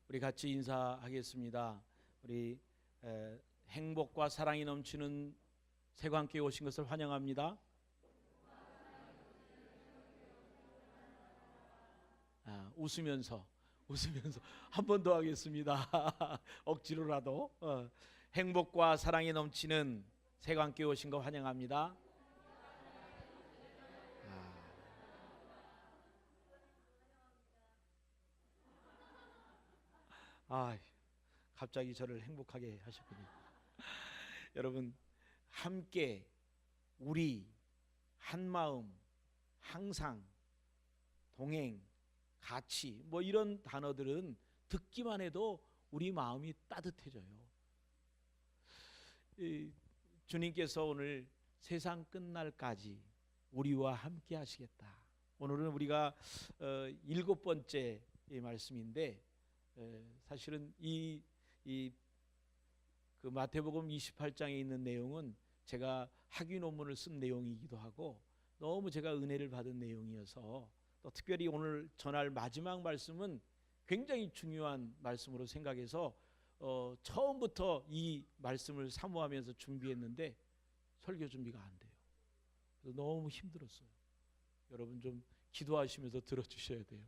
우리 같이 인사하겠습니다. 우리 행복과 사랑이 넘치는 세관교회 오신 것을 환영합니다. 웃으면서 한 번 더 하겠습니다. 억지로라도 행복과 사랑이 넘치는 세관교회 오신 거 환영합니다. 갑자기 저를 행복하게 하셨군요. 여러분, 함께, 우리, 한마음, 항상, 동행, 같이, 뭐 이런 단어들은 듣기만 해도 우리 마음이 따뜻해져요. 주님께서 오늘 세상 끝날까지 우리와 함께 하시겠다. 오늘은 우리가 7번째 말씀인데, 사실은 그 마태복음 28장에 있는 내용은 제가 학위 논문을 쓴 내용이기도 하고 너무 제가 은혜를 받은 내용이어서 또 특별히 오늘 전할 마지막 말씀은 굉장히 중요한 말씀으로 생각해서 처음부터 이 말씀을 사모하면서 준비했는데 설교 준비가 안 돼요. 그래서 너무 힘들었어요. 여러분 좀 기도하시면서 들어주셔야 돼요.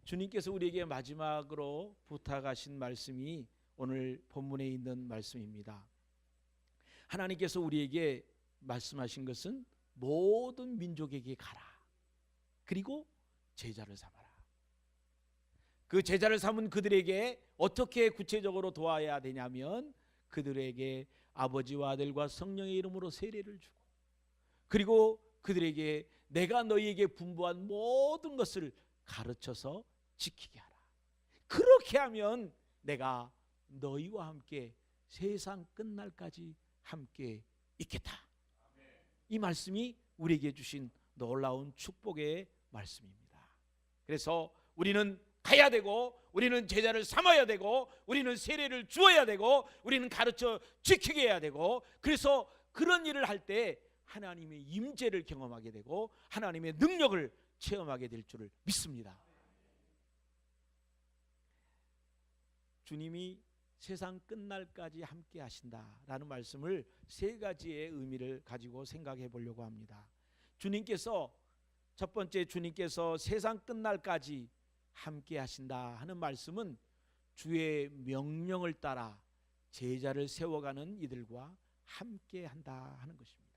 주님께서 우리에게 마지막으로 부탁하신 말씀이 오늘 본문에 있는 말씀입니다. 하나님께서 우리에게 말씀하신 것은 모든 민족에게 가라. 그리고 제자를 삼아라. 그 제자를 삼은 그들에게 어떻게 구체적으로 도와야 되냐면 그들에게 아버지와 아들과 성령의 이름으로 세례를 주고 그리고 그들에게 내가 너희에게 분부한 모든 것을 가르쳐서 지키게 하라. 그렇게 하면 내가 너희와 함께 세상 끝날까지 함께 있겠다. 이 말씀이 우리에게 주신 놀라운 축복의 말씀입니다. 그래서 우리는 가야 되고 우리는 제자를 삼아야 되고 우리는 세례를 주어야 되고 우리는 가르쳐 지키게 해야 되고 그래서 그런 일을 할 때 하나님의 임재를 경험하게 되고 하나님의 능력을 체험하게 될 줄을 믿습니다. 주님이 세상 끝날까지 함께 하신다라는 말씀을 세 가지의 의미를 가지고 생각해 보려고 합니다. 주님께서 첫 번째 주님께서 세상 끝날까지 함께 하신다 하는 말씀은 주의 명령을 따라 제자를 세워가는 이들과 함께 한다 하는 것입니다.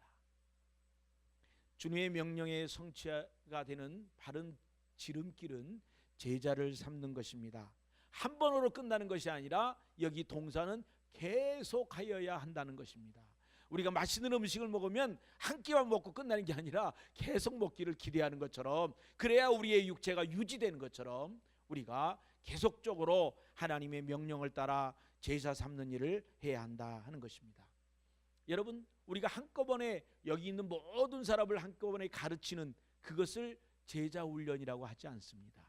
주님의 명령의 성취가 되는 바른 지름길은 제자를 삼는 것입니다. 한 번으로 끝나는 것이 아니라 여기 동사는 계속하여야 한다는 것입니다. 우리가 맛있는 음식을 먹으면 한 끼만 먹고 끝나는 게 아니라 계속 먹기를 기대하는 것처럼 그래야 우리의 육체가 유지되는 것처럼 우리가 계속적으로 하나님의 명령을 따라 제자 삼는 일을 해야 한다 하는 것입니다. 여러분, 우리가 한꺼번에 여기 있는 모든 사람을 한꺼번에 가르치는 그것을 제자 훈련이라고 하지 않습니다.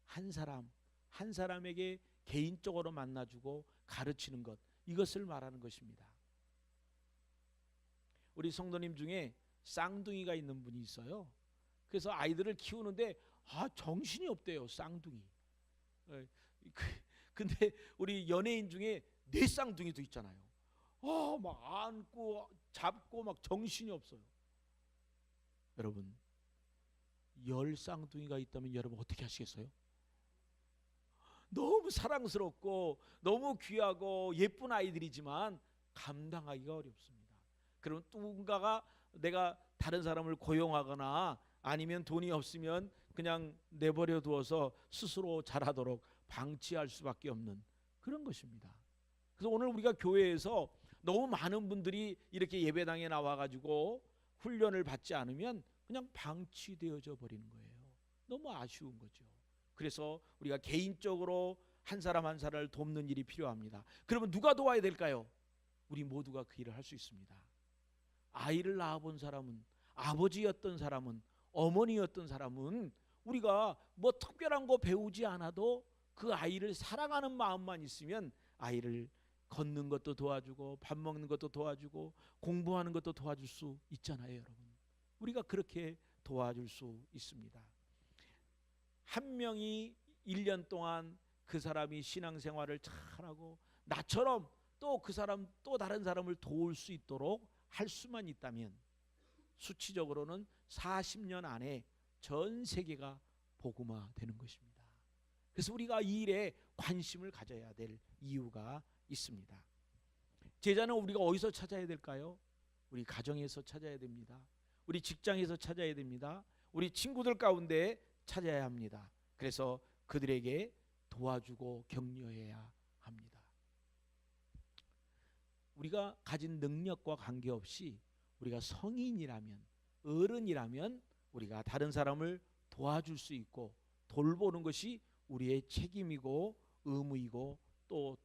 한 사람 한 사람에게 개인적으로 만나주고 가르치는 것, 이것을 말하는 것입니다. 우리 성도님 중에 쌍둥이가 있는 분이 있어요. 그래서 아이들을 키우는데 정신이 없대요. 쌍둥이. 근데 우리 연예인 중에 네 쌍둥이도 있잖아요. 막 안고 잡고 막 정신이 없어요. 여러분, 10쌍둥이가 있다면 여러분 어떻게 하시겠어요? 너무 사랑스럽고 너무 귀하고 예쁜 아이들이지만 감당하기가 어렵습니다. 그럼 누군가가 내가 다른 사람을 고용하거나 아니면 돈이 없으면 그냥 내버려 두어서 스스로 자라도록 방치할 수밖에 없는 그런 것입니다. 그래서 오늘 우리가 교회에서 너무 많은 분들이 이렇게 예배당에 나와가지고 훈련을 받지 않으면 그냥 방치되어져 버리는 거예요. 너무 아쉬운 거죠. 그래서 우리가 개인적으로 한 사람 한 사람을 돕는 일이 필요합니다. 그러면 누가 도와야 될까요? 우리 모두가 그 일을 할 수 있습니다. 아이를 낳아본 사람은, 아버지였던 사람은, 어머니였던 사람은 우리가 뭐 특별한 거 배우지 않아도 그 아이를 사랑하는 마음만 있으면 아이를 걷는 것도 도와주고 밥 먹는 것도 도와주고 공부하는 것도 도와줄 수 있잖아요, 여러분. 우리가 그렇게 도와줄 수 있습니다. 한 명이 1년 동안 그 사람이 신앙생활을 잘하고 나처럼 또 그 사람 또 다른 사람을 도울 수 있도록 할 수만 있다면 수치적으로는 40년 안에 전 세계가 복음화되는 것입니다. 그래서 우리가 이 일에 관심을 가져야 될 이유가 있습니다. 제자는 우리가 어디서 찾아야 될까요? 우리 가정에서 찾아야 됩니다. 우리 직장에서 찾아야 됩니다. 우리 친구들 가운데 찾아야 합니다. 그래서 그들에게 도와주고 격려해야 합니다. 우리가 가진 능력과 관계없이 우리가 성인이라면, 어른이라면 우리가 다른 사람을 도와줄 수 있고 돌보는 것이 우리의 책임이고 의무이고 또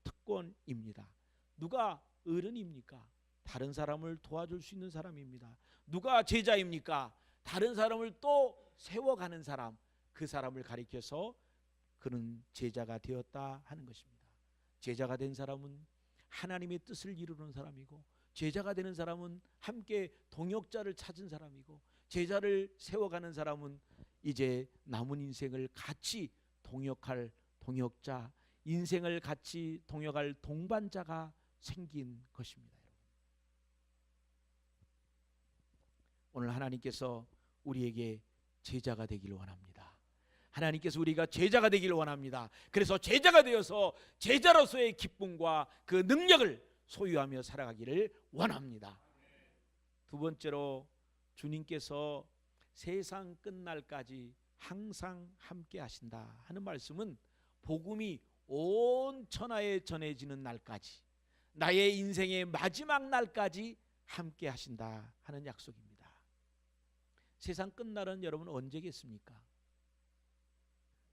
특권입니다. 누가 어른입니까? 다른 사람을 도와줄 수 있는 사람입니다. 누가 제자입니까? 다른 사람을 또 세워가는 사람, 그 사람을 가리켜서 그는 제자가 되었다 하는 것입니다. 제자가 된 사람은 하나님의 뜻을 이루는 사람이고, 제자가 되는 사람은 함께 동역자를 찾은 사람이고, 제자를 세워가는 사람은 이제 남은 인생을 같이 동역할 동역자, 인생을 같이 동역할 동반자가 생긴 것입니다. 오늘 하나님께서 우리에게 제자가 되기를 원합니다. 하나님께서 우리가 제자가 되기를 원합니다. 그래서 제자가 되어서 제자로서의 기쁨과 그 능력을 소유하며 살아가기를 원합니다. 두 번째로, 주님께서 세상 끝날까지 항상 함께 하신다 하는 말씀은 복음이 온 천하에 전해지는 날까지, 나의 인생의 마지막 날까지 함께 하신다 하는 약속입니다. 세상 끝날은 여러분 언제겠습니까?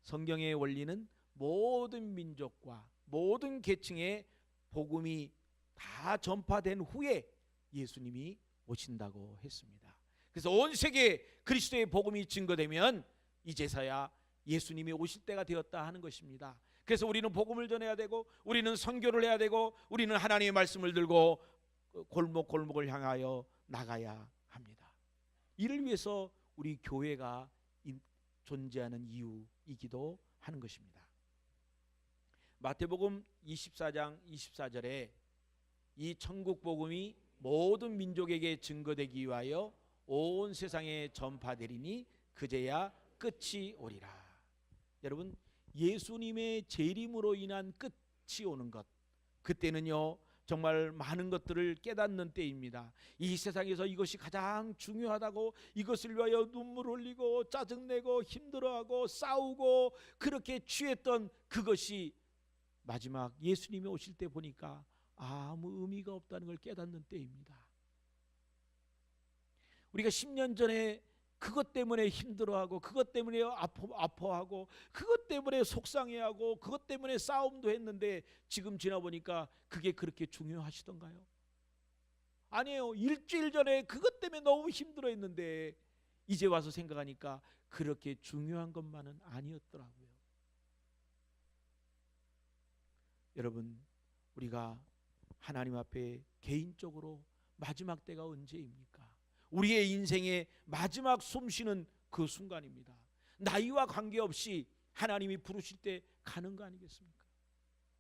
성경의 원리는 모든 민족과 모든 계층의 복음이 다 전파된 후에 예수님이 오신다고 했습니다. 그래서 온 세계에 그리스도의 복음이 증거되면 이제서야 예수님이 오실 때가 되었다 하는 것입니다. 그래서 우리는 복음을 전해야 되고, 우리는 선교를 해야 되고, 우리는 하나님의 말씀을 들고 골목골목을 향하여 나가야 합니다. 이를 위해서 우리 교회가 존재하는 이유이기도 하는 것입니다. 마태복음 24장 24절에 이 천국 복음이 모든 민족에게 증거되기 위하여 온 세상에 전파되리니 그제야 끝이 오리라. 여러분, 예수님의 재림으로 인한 끝이 오는 것, 그때는요 정말 많은 것들을 깨닫는 때입니다. 이 세상에서 이것이 가장 중요하다고 이것을 위하여 눈물 흘리고 짜증내고 힘들어하고 싸우고 그렇게 취했던 그것이 마지막 예수님이 오실 때 보니까 아무 의미가 없다는 걸 깨닫는 때입니다. 우리가 10년 전에 그것 때문에 힘들어하고, 그것 때문에 아파하고, 그것 때문에 속상해하고, 그것 때문에 싸움도 했는데 지금 지나보니까 그게 그렇게 중요하시던가요? 아니에요. 일주일 전에 그것 때문에 너무 힘들어했는데 이제 와서 생각하니까 그렇게 중요한 것만은 아니었더라고요. 여러분, 우리가 하나님 앞에 개인적으로 마지막 때가 언제입니까? 우리의 인생의 마지막 숨쉬는 그 순간입니다. 나이와 관계없이 하나님이 부르실 때 가는 거 아니겠습니까?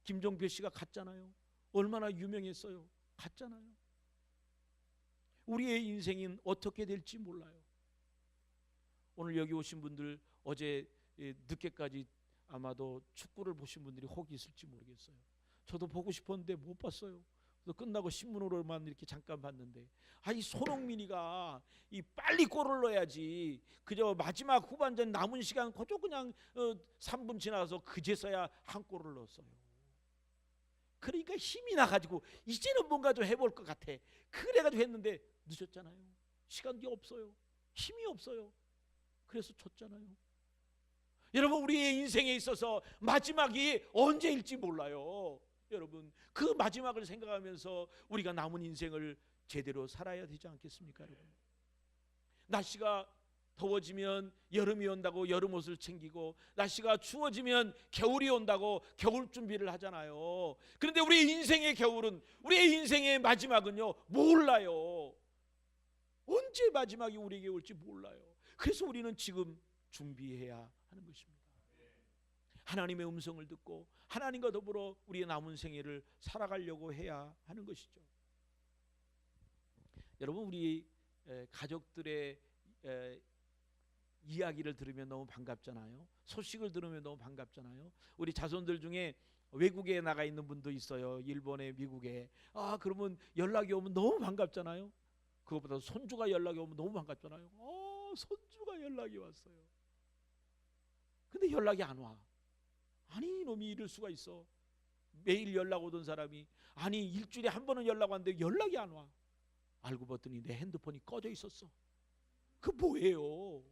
김종필 씨가 갔잖아요. 얼마나 유명했어요. 갔잖아요. 우리의 인생은 어떻게 될지 몰라요. 오늘 여기 오신 분들 어제 늦게까지 아마도 축구를 보신 분들이 혹 있을지 모르겠어요. 저도 보고 싶었는데 못 봤어요. 끝나고 신문으로만 이렇게 잠깐 봤는데, 이 손흥민이가 이 빨리 골을 넣어야지, 그저 마지막 후반전 남은 시간 그저 그냥 3분 지나서 그제서야 한 골을 넣었어요. 그러니까 힘이 나가지고 이제는 뭔가 좀 해볼 것 같아. 그래가지고 했는데 늦었잖아요. 시간이 없어요. 힘이 없어요. 그래서 졌잖아요. 여러분, 우리의 인생에 있어서 마지막이 언제일지 몰라요. 여러분, 그 마지막을 생각하면서 우리가 남은 인생을 제대로 살아야 되지 않겠습니까? 여러분, 날씨가 더워지면 여름이 온다고 여름 옷을 챙기고, 날씨가 추워지면 겨울이 온다고 겨울 준비를 하잖아요. 그런데 우리 인생의 겨울은, 우리의 인생의 마지막은요 몰라요. 언제 마지막이 우리에게 올지 몰라요. 그래서 우리는 지금 준비해야 하는 것입니다. 하나님의 음성을 듣고 하나님과 더불어 우리의 남은 생애를 살아가려고 해야 하는 것이죠. 여러분, 우리 가족들의 이야기를 들으면 너무 반갑잖아요. 소식을 들으면 너무 반갑잖아요. 우리 자손들 중에 외국에 나가 있는 분도 있어요. 일본에, 미국에. 그러면 연락이 오면 너무 반갑잖아요. 그것보다 손주가 연락이 오면 너무 반갑잖아요. 손주가 연락이 왔어요. 근데 연락이 안 와. 아니, 이놈이 이럴 수가 있어. 매일 연락 오던 사람이 아니 일주일에 한 번은 연락 왔는데 연락이 안 와. 알고 봤더니 내 핸드폰이 꺼져 있었어. 그 뭐예요?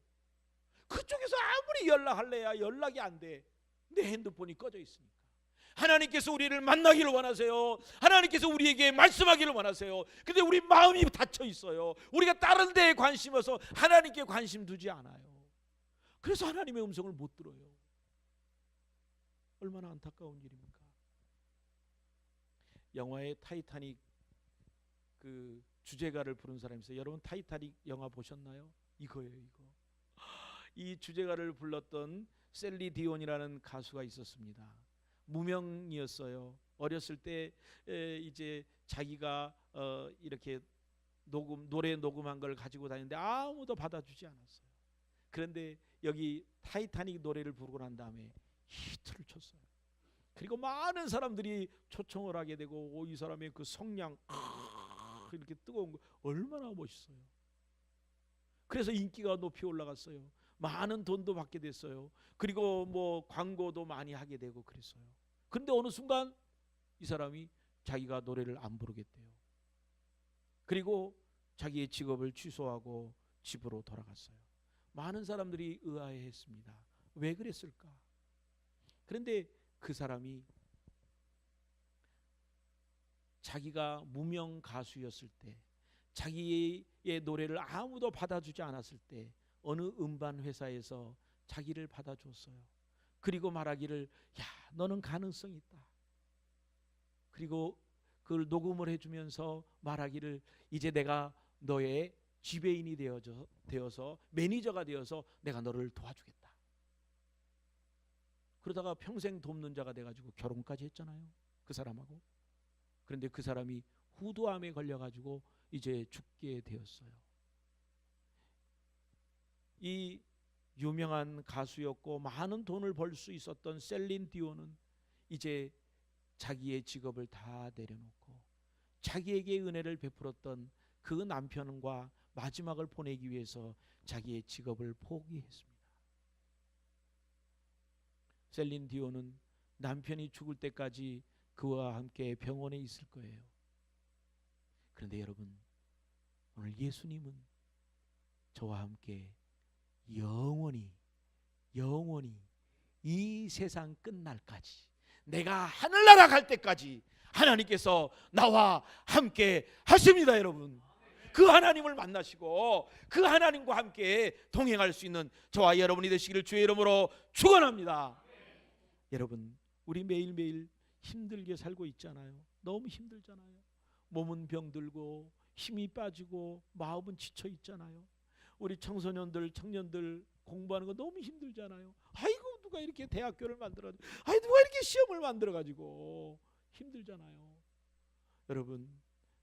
그쪽에서 아무리 연락할래야 연락이 안 돼. 내 핸드폰이 꺼져 있으니까. 하나님께서 우리를 만나기를 원하세요. 하나님께서 우리에게 말씀하기를 원하세요. 근데 우리 마음이 닫혀 있어요. 우리가 다른 데에 관심어서 하나님께 관심 두지 않아요. 그래서 하나님의 음성을 못 들어요. 얼마나 안타까운 일입니까? 영화의 타이타닉 그 주제가를 부른 사람이 있어요. 여러분 타이타닉 영화 보셨나요? 이거예요, 이거. 이 주제가를 불렀던 셀리 디온이라는 가수가 있었습니다. 무명이었어요. 어렸을 때 이제 자기가 이렇게 노래 녹음한 걸 가지고 다니는데 아무도 받아주지 않았어요. 그런데 여기 타이타닉 노래를 부르고 난 다음에 히트를 쳤어요. 그리고 많은 사람들이 초청을 하게 되고 이 사람의 그 성량 이렇게 뜨거운 거 얼마나 멋있어요. 그래서 인기가 높이 올라갔어요. 많은 돈도 받게 됐어요. 그리고 뭐 광고도 많이 하게 되고 그랬어요. 근데 어느 순간 이 사람이 자기가 노래를 안 부르겠대요. 그리고 자기의 직업을 취소하고 집으로 돌아갔어요. 많은 사람들이 의아해했습니다. 왜 그랬을까? 그런데 그 사람이 자기가 무명 가수였을 때, 자기의 노래를 아무도 받아주지 않았을 때 어느 음반 회사에서 자기를 받아줬어요. 그리고 말하기를 야, 너는 가능성이 있다. 그리고 그걸 녹음을 해주면서 말하기를 이제 내가 너의 지배인이 되어서 매니저가 되어서 내가 너를 도와주겠다. 그러다가 평생 돕는 자가 돼가지고 결혼까지 했잖아요. 그 사람하고. 그런데 그 사람이 후두암에 걸려가지고 이제 죽게 되었어요. 이 유명한 가수였고 많은 돈을 벌 수 있었던 셀린 디온은 이제 자기의 직업을 다 내려놓고 자기에게 은혜를 베풀었던 그 남편과 마지막을 보내기 위해서 자기의 직업을 포기했습니다. 셀린 디온은 남편이 죽을 때까지 그와 함께 병원에 있을 거예요. 그런데 여러분, 오늘 예수님은 저와 함께 영원히 이 세상 끝날까지, 내가 하늘나라 갈 때까지 하나님께서 나와 함께 하십니다. 여러분, 그 하나님을 만나시고 그 하나님과 함께 동행할 수 있는 저와 여러분이 되시기를 주의 이름으로 축원합니다. 여러분, 우리 매일매일 힘들게 살고 있잖아요. 너무 힘들잖아요. 몸은 병들고 힘이 빠지고 마음은 지쳐 있잖아요. 우리 청소년들, 청년들 공부하는 거 너무 힘들잖아요. 아이고, 누가 이렇게 대학교를 만들어, 누가 이렇게 시험을 만들어 가지고 힘들잖아요. 여러분,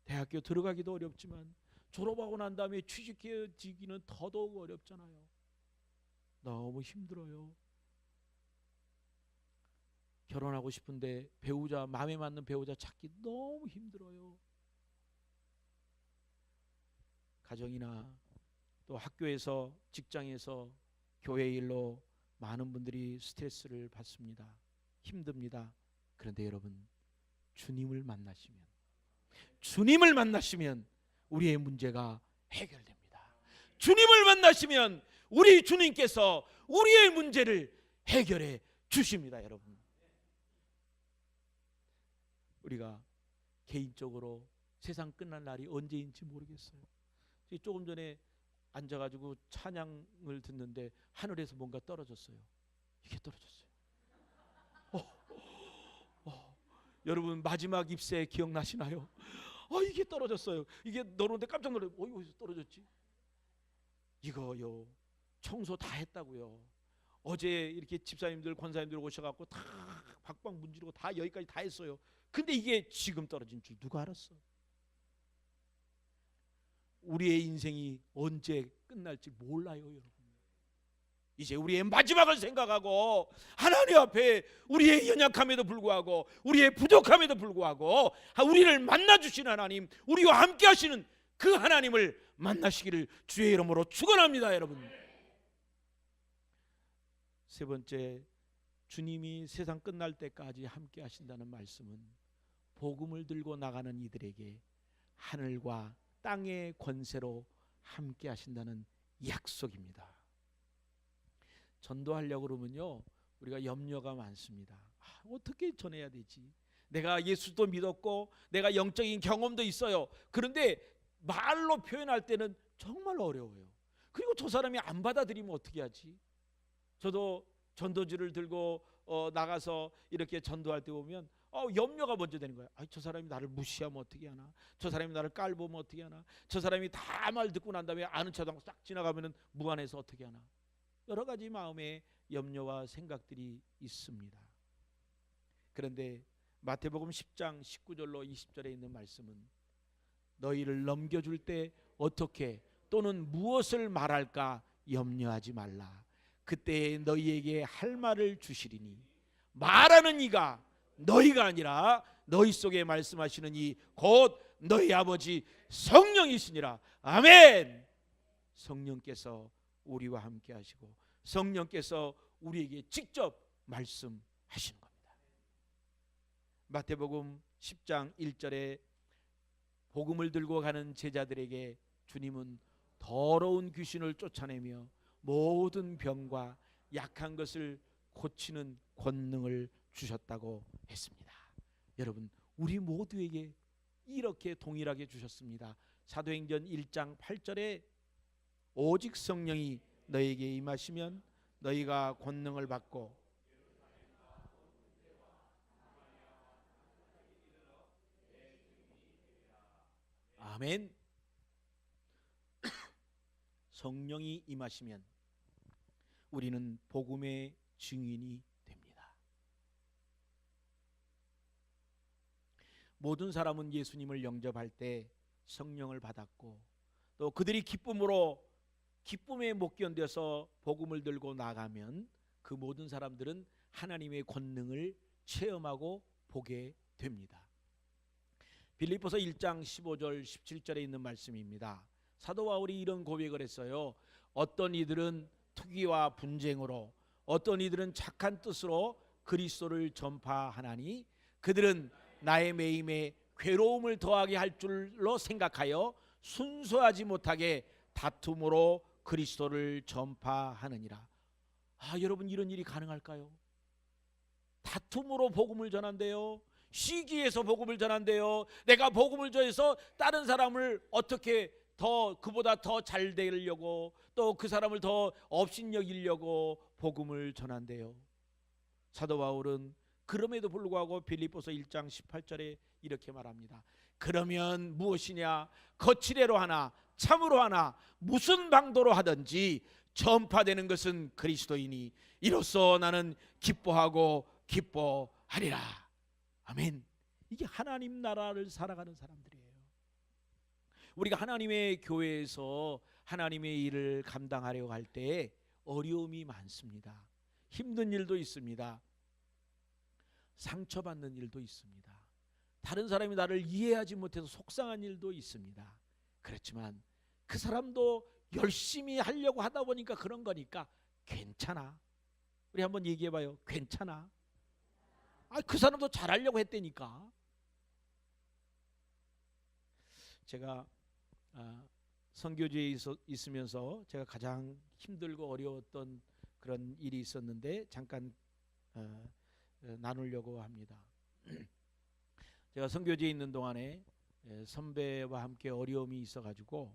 대학교 들어가기도 어렵지만 졸업하고 난 다음에 취직해지기는 더더욱 어렵잖아요. 너무 힘들어요. 결혼하고 싶은데 배우자, 마음에 맞는 배우자 찾기 너무 힘들어요. 가정이나 또 학교에서, 직장에서, 교회 일로 많은 분들이 스트레스를 받습니다. 힘듭니다. 그런데 여러분, 주님을 만나시면 우리의 문제가 해결됩니다. 주님을 만나시면 우리 주님께서 우리의 문제를 해결해 주십니다. 여러분, 우리가 개인적으로 세상 끝날 날이 언제인지 모르겠어요. 조금 전에 앉아가지고 찬양을 듣는데 하늘에서 뭔가 떨어졌어요. 이게 떨어졌어요. 여러분, 마지막 입새 기억나시나요? 이게 떨어졌어요. 이게 너는데 깜짝 놀라요. 어디서 떨어졌지? 이거요, 청소 다 했다고요. 어제 이렇게 집사님들 권사님들 오셔갖고 다 박박 문지르고 다 여기까지 다 했어요. 근데 이게 지금 떨어진 줄 누가 알았어? 우리의 인생이 언제 끝날지 몰라요, 여러분. 이제 우리의 마지막을 생각하고 하나님 앞에 우리의 연약함에도 불구하고 우리의 부족함에도 불구하고 우리를 만나주시는 하나님, 우리와 함께 하시는 그 하나님을 만나시기를 주의 이름으로 축원합니다, 여러분. 세 번째, 주님이 세상 끝날 때까지 함께 하신다는 말씀은 복음을 들고 나가는 이들에게 하늘과 땅의 권세로 함께 하신다는 약속입니다. 전도하려고 그러면요, 우리가 염려가 많습니다. 어떻게 전해야 되지? 내가 예수도 믿었고 내가 영적인 경험도 있어요. 그런데 말로 표현할 때는 정말 어려워요. 그리고 저 사람이 안 받아들이면 어떻게 하지? 저도 전도지를 들고 나가서 이렇게 전도할 때 보면 염려가 먼저 되는 거예요. 저 사람이 나를 무시하면 어떻게 하나? 저 사람이 나를 깔보면 어떻게 하나? 저 사람이 다 말 듣고 난 다음에 아는 척하고 싹 지나가면 무안해서 어떻게 하나? 여러 가지 마음의 염려와 생각들이 있습니다. 그런데 마태복음 10장 19절로 20절에 있는 말씀은 너희를 넘겨줄 때 어떻게 또는 무엇을 말할까 염려하지 말라. 그때 너희에게 할 말을 주시리니 말하는 이가 너희가 아니라 너희 속에 말씀하시는 이 곧 너희 아버지 성령이시니라. 아멘. 성령께서 우리와 함께 하시고 성령께서 우리에게 직접 말씀하시는 겁니다. 마태복음 10장 1절에 복음을 들고 가는 제자들에게 주님은 더러운 귀신을 쫓아내며 모든 병과 약한 것을 고치는 권능을 주셨다고 했습니다. 여러분, 우리 모두에게 이렇게 동일하게 주셨습니다. 사도행전 1장 8절에 오직 성령이 너에게 임하시면 너희가 권능을 받고 아멘. 성령이 임하시면 우리는 복음의 증인이 됩니다. 모든 사람은 예수님을 영접할 때 성령을 받았고 또 그들이 기쁨에 못 견뎌서 복음을 들고 나가면 그 모든 사람들은 하나님의 권능을 체험하고 보게 됩니다. 빌립보서 1장 15절 17절에 있는 말씀입니다. 사도 바울이 이런 고백을 했어요. 어떤 이들은 투기와 분쟁으로 어떤 이들은 착한 뜻으로 그리스도를 전파하나니 그들은 나의 매임에 괴로움을 더하게 할 줄로 생각하여 순수하지 못하게 다툼으로 그리스도를 전파하느니라. 여러분, 이런 일이 가능할까요? 다툼으로 복음을 전한대요. 시기에서 복음을 전한대요. 내가 복음을 전해서 다른 사람을 어떻게 그보다 더 잘 되려고 또 그 사람을 더 업신여기려고 복음을 전한대요. 사도 바울은 그럼에도 불구하고 빌립보서 1장 18절에 이렇게 말합니다. 그러면 무엇이냐? 거칠애로 하나 참으로 하나 무슨 방도로 하든지 전파되는 것은 그리스도이니 이로써 나는 기뻐하고 기뻐하리라. 아멘. 이게 하나님 나라를 살아가는 사람들이에요. 우리가 하나님의 교회에서 하나님의 일을 감당하려고 할 때 어려움이 많습니다. 힘든 일도 있습니다. 상처받는 일도 있습니다. 다른 사람이 나를 이해하지 못해서 속상한 일도 있습니다. 그렇지만 그 사람도 열심히 하려고 하다 보니까 그런 거니까 괜찮아. 우리 한번 얘기해봐요. 괜찮아. 그 사람도 잘하려고 했다니까. 제가 선교지에 있으면서 제가 가장 힘들고 어려웠던 그런 일이 있었는데 잠깐 나누려고 합니다. 제가 선교지에 있는 동안에 선배와 함께 어려움이 있어가지고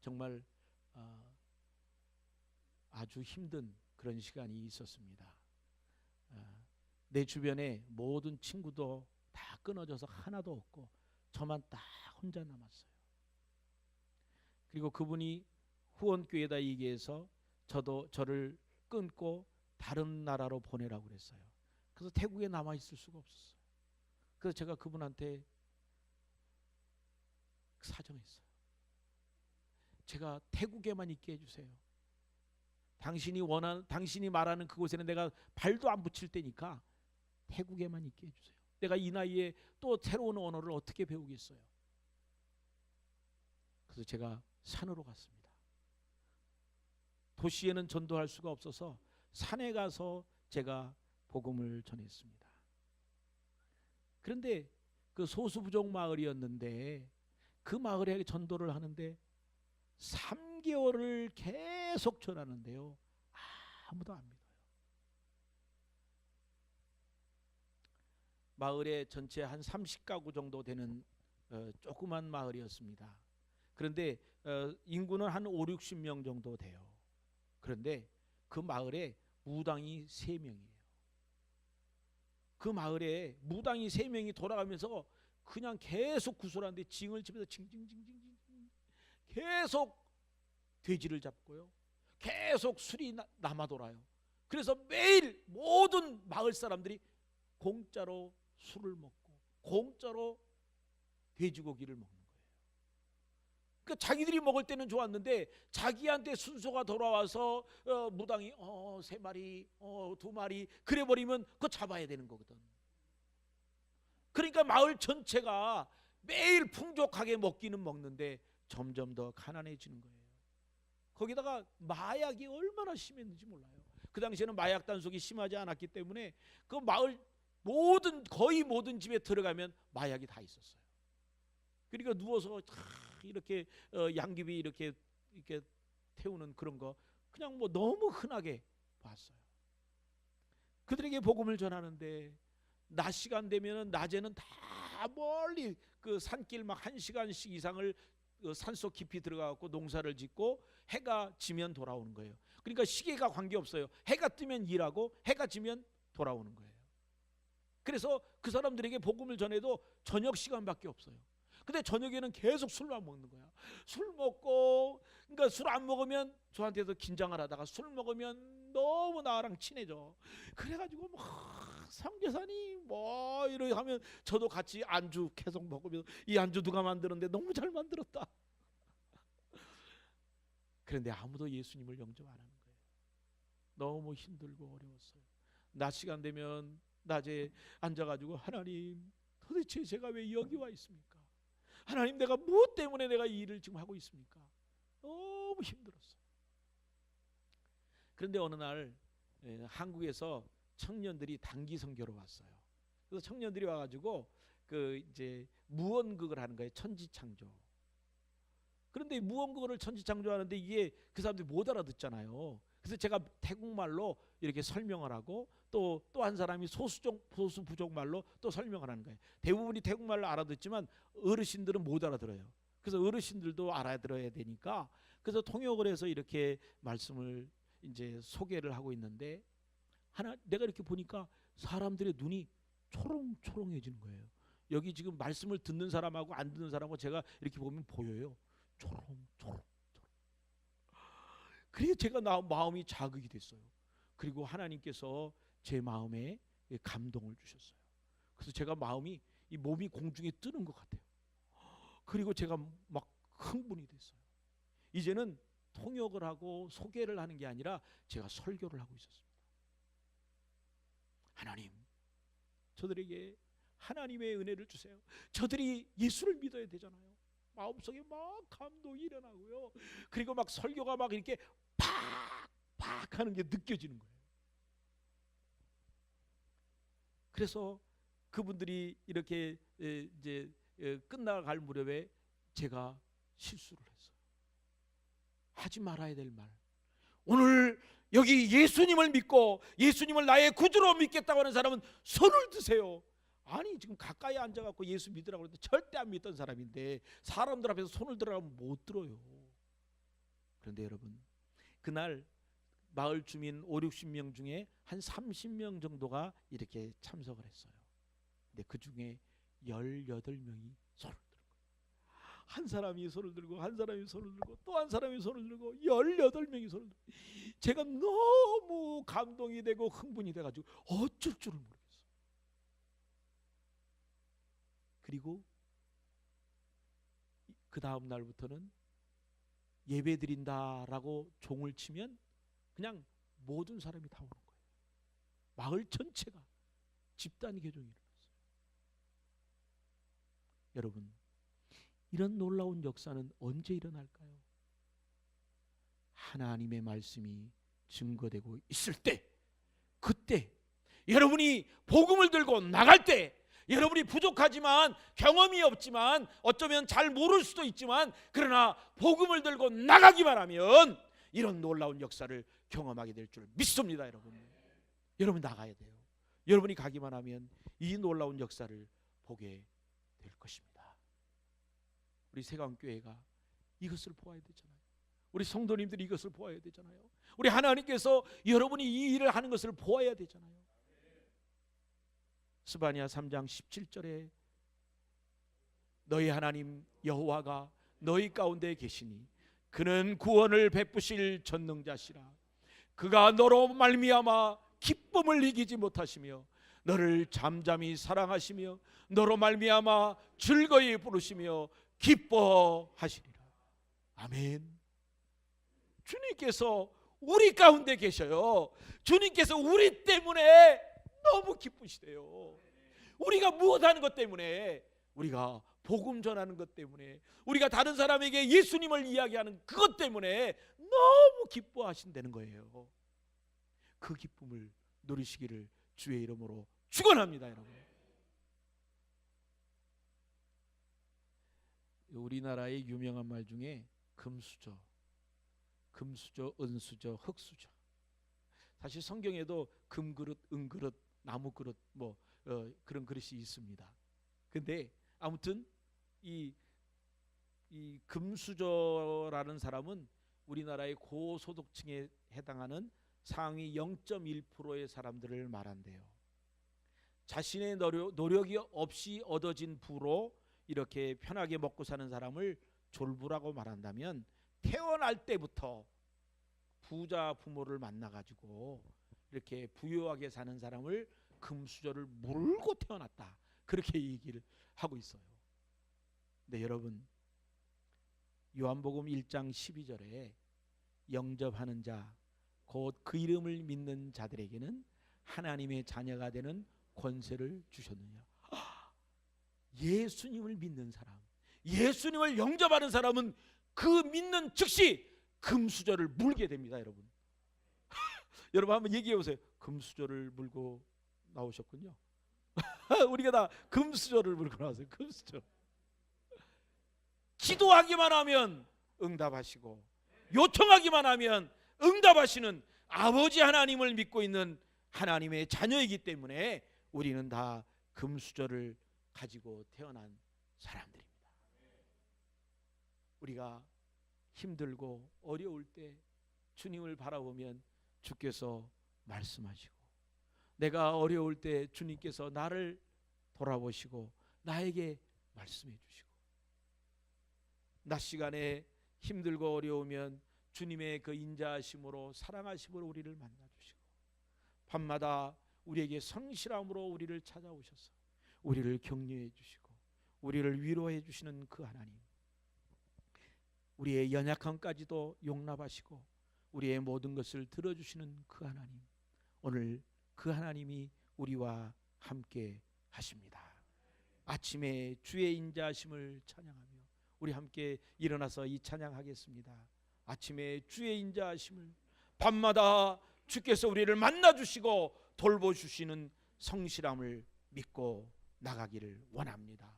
정말 아주 힘든 그런 시간이 있었습니다. 내 주변에 모든 친구도 다 끊어져서 하나도 없고 저만 딱 혼자 남았어요. 그리고 그분이 후원교회다 얘기해서 저를 끊고 다른 나라로 보내라고 그랬어요. 그래서 태국에 남아 있을 수가 없었어요. 그래서 제가 그분한테 사정했어요. 제가 태국에만 있게 해주세요. 당신이 말하는 그곳에는 내가 발도 안 붙일 테니까 태국에만 있게 해주세요. 내가 이 나이에 또 새로운 언어를 어떻게 배우겠어요? 그래서 제가 산으로 갔습니다. 도시에는 전도할 수가 없어서 산에 가서 제가 복음을 전했습니다. 그런데 그 소수부족 마을이었는데 그 마을에 전도를 하는데 3개월을 계속 전하는데요, 아무도 안 믿어요. 마을에 전체 한 30가구 정도 되는 조그만 마을이었습니다. 그런데 인구는 한 5, 60명 정도 돼요. 그런데 그 마을에 무당이 3명이에요. 그 마을에 무당이 3명이 돌아가면서 그냥 계속 구슬하는데 징을 집에서 징징징징징 계속 돼지를 잡고요, 계속 술이 남아 돌아요. 그래서 매일 모든 마을 사람들이 공짜로 술을 먹고 공짜로 돼지고기를 먹는 거예요. 그러니까 자기들이 먹을 때는 좋았는데 자기한테 순서가 돌아와서 무당이 3마리 2마리 그래 버리면 그거 잡아야 되는 거거든. 그러니까 마을 전체가 매일 풍족하게 먹기는 먹는데 점점 더 가난해지는 거예요. 거기다가 마약이 얼마나 심했는지 몰라요. 그 당시에는 마약 단속이 심하지 않았기 때문에 그 마을 거의 모든 집에 들어가면 마약이 다 있었어요. 그러니까 누워서 이렇게 양귀비 이렇게 태우는 그런 거 그냥 뭐 너무 흔하게 봤어요. 그들에게 복음을 전하는데 낮 시간 되면은 낮에는 다 멀리 그 산길 막 1시간씩 이상을 산속 깊이 들어가고 농사를 짓고 해가 지면 돌아오는 거예요. 그러니까 시계가 관계없어요. 해가 뜨면 일하고 해가 지면 돌아오는 거예요. 그래서 그 사람들에게 복음을 전해도 저녁 시간밖에 없어요. 근데 저녁에는 계속 술만 먹는 거야. 술 먹고, 그러니까 술 안 먹으면 저한테도 긴장을 하다가 술 먹으면 너무 나랑 친해져. 그래가지고 뭐 삼계산이 뭐 이렇게 하면 저도 같이 안주 계속 먹으면서 이 안주 누가 만드는데 너무 잘 만들었다. 그런데 아무도 예수님을 영접 안 하는 거예요. 너무 힘들고 어려웠어요. 낮 시간 되면 낮에 앉아가지고 하나님 도대체 제가 왜 여기 와 있습니까? 하나님 내가 무엇 때문에 내가 이 일을 지금 하고 있습니까? 너무 힘들었어요. 그런데 어느 날 한국에서 청년들이 단기 선교로 왔어요. 그래서 청년들이 와가지고 그 이제 무언극을 하는 거예요. 천지창조. 그런데 무언극을 천지창조하는데 이게 그 사람들이 못 알아듣잖아요. 그래서 제가 태국말로 이렇게 설명을 하고 또 한 사람이 소수부족 말로 또 설명을 하는 거예요. 대부분이 태국말로 알아듣지만 어르신들은 못 알아들어요. 그래서 어르신들도 알아들어야 되니까 그래서 통역을 해서 이렇게 말씀을 이제 소개를 하고 있는데 내가 이렇게 보니까 사람들의 눈이 초롱초롱해지는 거예요. 여기 지금 말씀을 듣는 사람하고 안 듣는 사람하고 제가 이렇게 보면 보여요. 초롱초롱. 그래서 제가 마음이 자극이 됐어요. 그리고 하나님께서 제 마음에 감동을 주셨어요. 그래서 제가 이 몸이 공중에 뜨는 것 같아요. 그리고 제가 막 흥분이 됐어요. 이제는 통역을 하고 소개를 하는 게 아니라 제가 설교를 하고 있었습니다. 하나님, 저들에게 하나님의 은혜를 주세요. 저들이 예수를 믿어야 되잖아요. 마음속에 막 감동이 일어나고요. 그리고 막 설교가 막 이렇게 팍팍 하는 게 느껴지는 거예요. 그래서 그분들이 이렇게 이제 끝나갈 무렵에 제가 실수를 했어요. 하지 말아야 될 말. 오늘 여기 예수님을 믿고 예수님을 나의 구주로 믿겠다고 하는 사람은 손을 드세요. 아니 지금 가까이 앉아갖고 예수 믿으라고 했는데 절대 안 믿던 사람인데 사람들 앞에서 손을 들어가면 못 들어요. 그런데 여러분 그날 마을 주민 5, 60명 중에 한 30명 정도가 이렇게 참석을 했어요. 근데 그 중에 18명이 손을 들은 거예요. 한 사람이 손을 들고 한 사람이 손을 들고 또 한 사람이 손을 들고 18명이 손을 들고 제가 너무 감동이 되고 흥분이 돼가지고 어쩔 줄을 모르겠어요. 그리고 그 다음 날부터는 예배 드린다라고 종을 치면 그냥 모든 사람이 다 오는 거예요. 마을 전체가 집단 개종이 일어났어요. 여러분, 이런 놀라운 역사는 언제 일어날까요? 하나님의 말씀이 증거되고 있을 때, 그때 여러분이 복음을 들고 나갈 때, 여러분이 부족하지만 경험이 없지만 어쩌면 잘 모를 수도 있지만 그러나 복음을 들고 나가기만 하면 이런 놀라운 역사를 경험하게 될 줄 믿습니다. 여러분 나가야 돼요. 여러분이 가기만 하면 이 놀라운 역사를 보게 될 것입니다. 우리 세강교회가 이것을 보아야 되잖아요. 우리 성도님들이 이것을 보아야 되잖아요. 우리 하나님께서 여러분이 이 일을 하는 것을 보아야 되잖아요. 스바냐 3장 17절에 너희 하나님 여호와가 너희 가운데 계시니 그는 구원을 베푸실 전능자시라. 그가 너로 말미암아 기쁨을 이기지 못하시며 너를 잠잠히 사랑하시며 너로 말미암아 즐거이 부르시며 기뻐하시리라. 아멘. 주님께서 우리 가운데 계셔요. 주님께서 우리 때문에 너무 기쁘시대요. 우리가 무엇하는 것 때문에, 우리가 복음 전하는 것 때문에, 우리가 다른 사람에게 예수님을 이야기하는 그것 때문에 너무 기뻐하신다는 거예요. 그 기쁨을 누리시기를 주의 이름으로 축원합니다. 여러분, 우리나라의 유명한 말 중에 금수저, 은수저, 흙수저. 사실 성경에도 금그릇, 은그릇, 나무그릇 그런 그릇이 있습니다. 근데 아무튼 이 금수저라는 사람은 우리나라의 고소득층에 해당하는 상위 0.1%의 사람들을 말한대요. 자신의 노력이 없이 얻어진 부로 이렇게 편하게 먹고 사는 사람을 졸부라고 말한다면, 태어날 때부터 부자 부모를 만나가지고 이렇게 부유하게 사는 사람을 금수저를 물고 태어났다, 그렇게 얘기를 하고 있어요. 네, 여러분, 요한복음 1장 12절에 영접하는 자, 곧 그 이름을 믿는 자들에게는 하나님의 자녀가 되는 권세를 주셨느냐. 예수님을 믿는 사람, 예수님을 영접하는 사람은 그 믿는 즉시 금수저를 물게 됩니다. 여러분 여러분 한번 얘기해 보세요. 금수저를 물고 나오셨군요. 우리가 다 금수저를 물고 나왔어요. 금수저. 기도하기만 하면 응답하시고 요청하기만 하면 응답하시는 아버지 하나님을 믿고 있는 하나님의 자녀이기 때문에 우리는 다 금수저를 가지고 태어난 사람들입니다. 우리가 힘들고 어려울 때 주님을 바라보면 주께서 말씀하시고, 내가 어려울 때 주님께서 나를 돌아보시고 나에게 말씀해 주시고, 낮 시간에 힘들고 어려우면 주님의 그 인자하심으로 사랑하심으로 우리를 만나 주시고, 밤마다 우리에게 성실함으로 우리를 찾아오셔서 우리를 격려해 주시고 우리를 위로해 주시는 그 하나님, 우리의 연약함까지도 용납하시고 우리의 모든 것을 들어주시는 그 하나님, 오늘 그 하나님이 우리와 함께 하십니다. 아침에 주의 인자하심을 찬양하며 우리 함께 일어나서 이 찬양하겠습니다. 아침에 주의 인자하심을, 밤마다 주께서 우리를 만나주시고 돌보주시는 성실함을 믿고 나가기를 원합니다.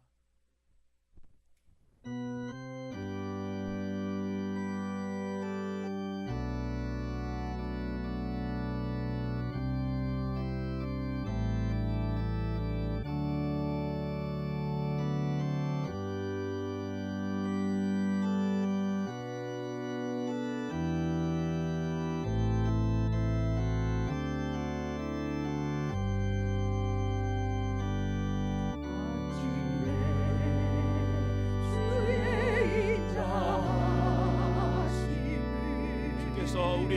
주의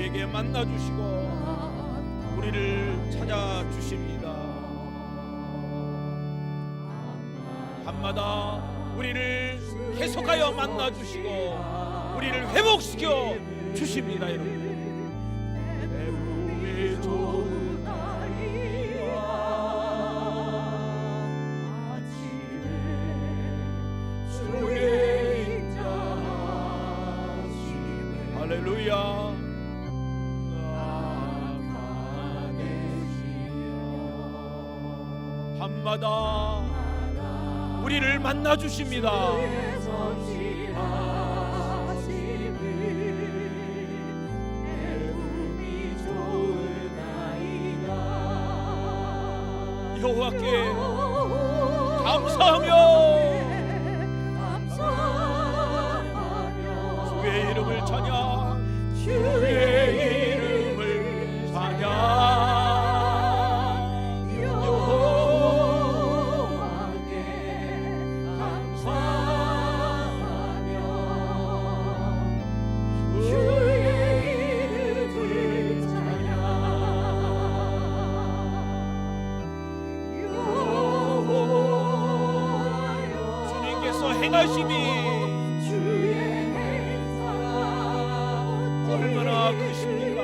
우리에게 만나 주시고 우리를 찾아 주십니다. 밤마다 우리를 계속하여 만나 주시고 우리를 회복시켜 주십니다. 여러분, 배움이 좋은 아이와 아침에 주의 인자하심에 할렐루야. 밤마다 우리를 만나 주십니다. 여호와께 감사하며 주의 이름을 찬양, 주의 이름을 찬양. 여호와께 감사하며 주의 이름을 찬양. 주님께서 행하심이 얼마나 크십니까?